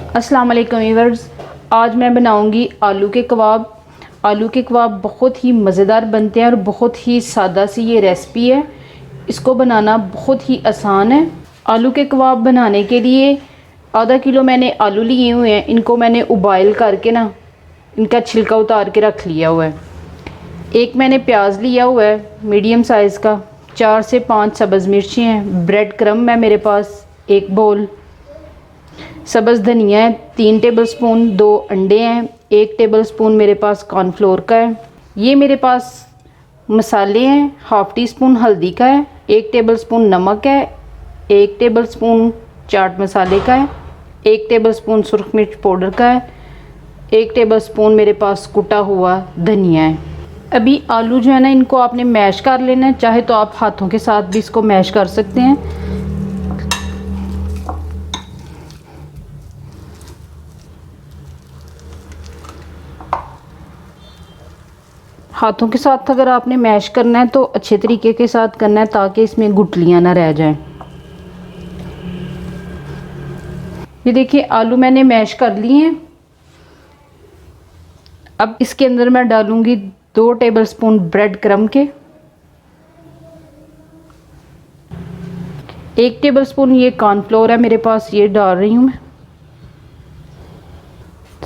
अस्सलाम वालेकुम व्यूअर्स, आज मैं बनाऊंगी आलू के कबाब। आलू के कबाब बहुत ही मज़ेदार बनते हैं और बहुत ही सादा सी ये रेसिपी है। इसको बनाना बहुत ही आसान है। आलू के कबाब बनाने के लिए आधा किलो मैंने आलू लिए हुए हैं। इनको मैंने उबाइल करके ना इनका छिलका उतार के रख लिया हुआ है। एक मैंने प्याज लिया हुआ है मीडियम साइज़ का। 4 से 5 सब्ज़ मिर्ची हैं। ब्रेड क्रम्ब है मेरे पास 1 बोल। सब्ज़ धनिया है 3 टेबलस्पून। 2 अंडे हैं। 1 टेबलस्पून मेरे पास कॉर्नफ्लोर का है। ये मेरे पास मसाले हैं। हाफ़ टी स्पून हल्दी का है। 1 टेबलस्पून नमक है। 1 टेबलस्पून चाट मसाले का है। 1 टेबलस्पून सुरख मिर्च पाउडर का है। 1 टेबलस्पून मेरे पास कुटा हुआ धनिया है। अभी आलू जो है ना, इनको आपने मैश कर लेना है। चाहे तो आप हाथों के साथ भी इसको मैश कर सकते हैं। हाथों के साथ अगर आपने मैश करना है तो अच्छे तरीके के साथ करना है, ताकि इसमें गुठलियाँ ना रह जाएं। ये देखिए आलू मैंने मैश कर लिए हैं। अब इसके अंदर मैं डालूंगी 2 टेबलस्पून ब्रेड क्रम्ब के। 1 टेबलस्पून ये कॉर्नफ्लोर है मेरे पास, ये डाल रही हूँ मैं।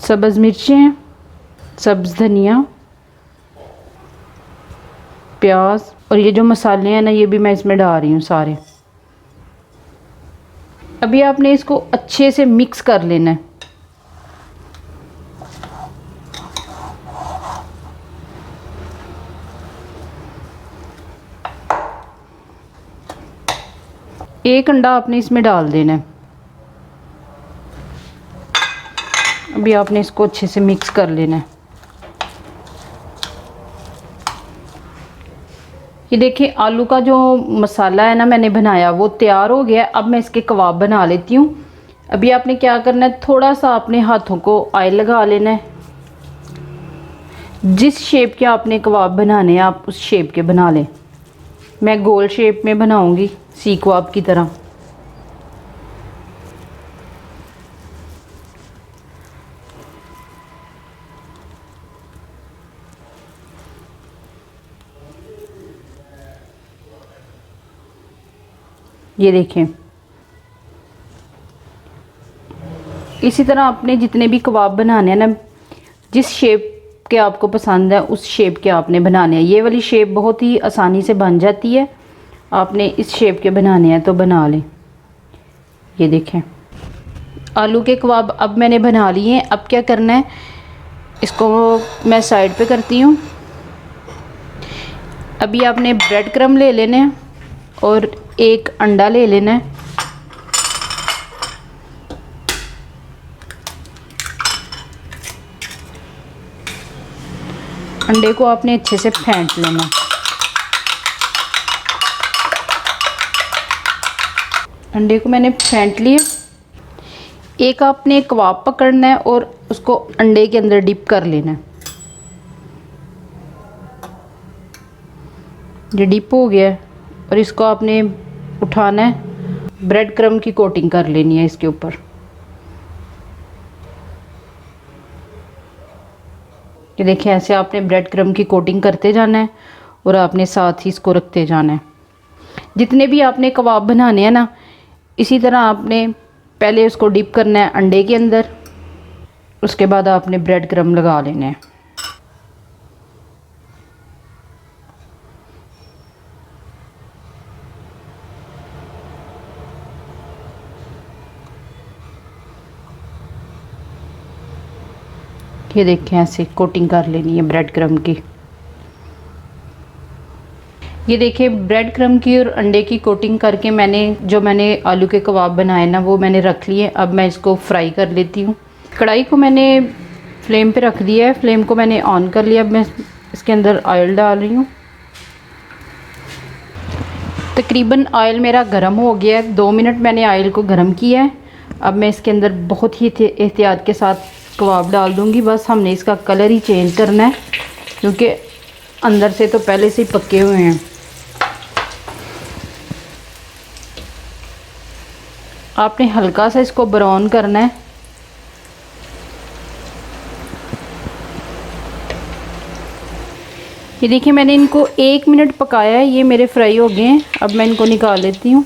सब्ज़ मिर्चें हैं, सब्ज़ धनिया, प्याज और ये जो मसाले हैं ना, ये भी मैं इसमें डाल रही हूँ सारे। अभी आपने इसको अच्छे से मिक्स कर लेना है। एक अंडा आपने इसमें डाल देना है। अभी आपने इसको अच्छे से मिक्स कर लेना है। ये देखिए आलू का जो मसाला है ना मैंने बनाया, वो तैयार हो गया। अब मैं इसके कबाब बना लेती हूँ। अभी आपने क्या करना है, थोड़ा सा अपने हाथों को ऑयल लगा लेना है। जिस शेप के आपने कबाब बनाने हैं आप उस शेप के बना लें। मैं गोल शेप में बनाऊंगी, सीख कबाब की तरह। ये देखें, इसी तरह आपने जितने भी कबाब बनाने हैं ना, जिस शेप के आपको पसंद है उस शेप के आपने बनाने हैं। ये वाली शेप बहुत ही आसानी से बन जाती है। आपने इस शेप के बनाने हैं तो बना लें। ये देखें आलू के कबाब अब मैंने बना लिए हैं। अब क्या करना है, इसको मैं साइड पे करती हूँ। अभी आपने ब्रेड क्रम्ब ले लेने हैं और 1 अंडा ले लेना है। अंडे को आपने अच्छे से फेंट लेना। अंडे को मैंने फेंट लिया। एक आपने कबाब पकड़ना है और उसको अंडे के अंदर डिप कर लेना है। ये डिप हो गया है और इसको आपने उठाना है। ब्रेड क्रम्ब की कोटिंग कर लेनी है इसके ऊपर। ये देखिए ऐसे आपने ब्रेड क्रम्ब की कोटिंग करते जाना है और आपने साथ ही इसको रखते जाना है। जितने भी आपने कबाब बनाने हैं ना, इसी तरह आपने पहले उसको डिप करना है अंडे के अंदर, उसके बाद आपने ब्रेड क्रम्ब लगा लेने हैं। ये देखें ऐसे कोटिंग कर लेनी है ब्रेड क्रम्ब की। ये देखिए ब्रेड क्रम्ब की और अंडे की कोटिंग करके मैंने आलू के कबाब बनाए ना, वो मैंने रख लिए। अब मैं इसको फ्राई कर लेती हूँ। कढ़ाई को मैंने फ्लेम पे रख दिया है। फ्लेम को मैंने ऑन कर लिया। अब मैं इसके अंदर ऑयल डाल रही हूँ। तकरीबन ऑयल मेरा गर्म हो गया है। 2 मिनट मैंने ऑयल को गर्म किया है। अब मैं इसके अंदर बहुत ही एहतियात के साथ कबाब डाल दूँगी। बस हमने इसका कलर ही चेंज करना है, क्योंकि अंदर से तो पहले से ही पके हुए हैं। आपने हल्का सा इसको ब्राउन करना है। ये देखिए मैंने इनको 1 मिनट पकाया है, ये मेरे फ्राई हो गए हैं। अब मैं इनको निकाल लेती हूँ।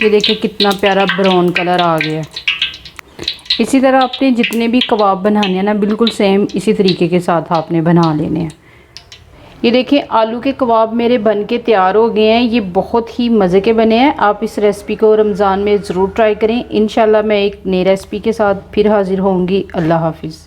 ये देखिए कितना प्यारा ब्राउन कलर आ गया। इसी तरह आपने जितने भी कबाब बनाने हैं ना, बिल्कुल सेम इसी तरीके के साथ आपने बना लेने हैं। ये देखिए आलू के कबाब मेरे बन के तैयार हो गए हैं। ये बहुत ही मज़े के बने हैं। आप इस रेसिपी को रमज़ान में ज़रूर ट्राई करें। इंशाल्लाह मैं एक नई रेसिपी के साथ फिर हाज़िर होंगी। अल्लाह हाफ़िज़।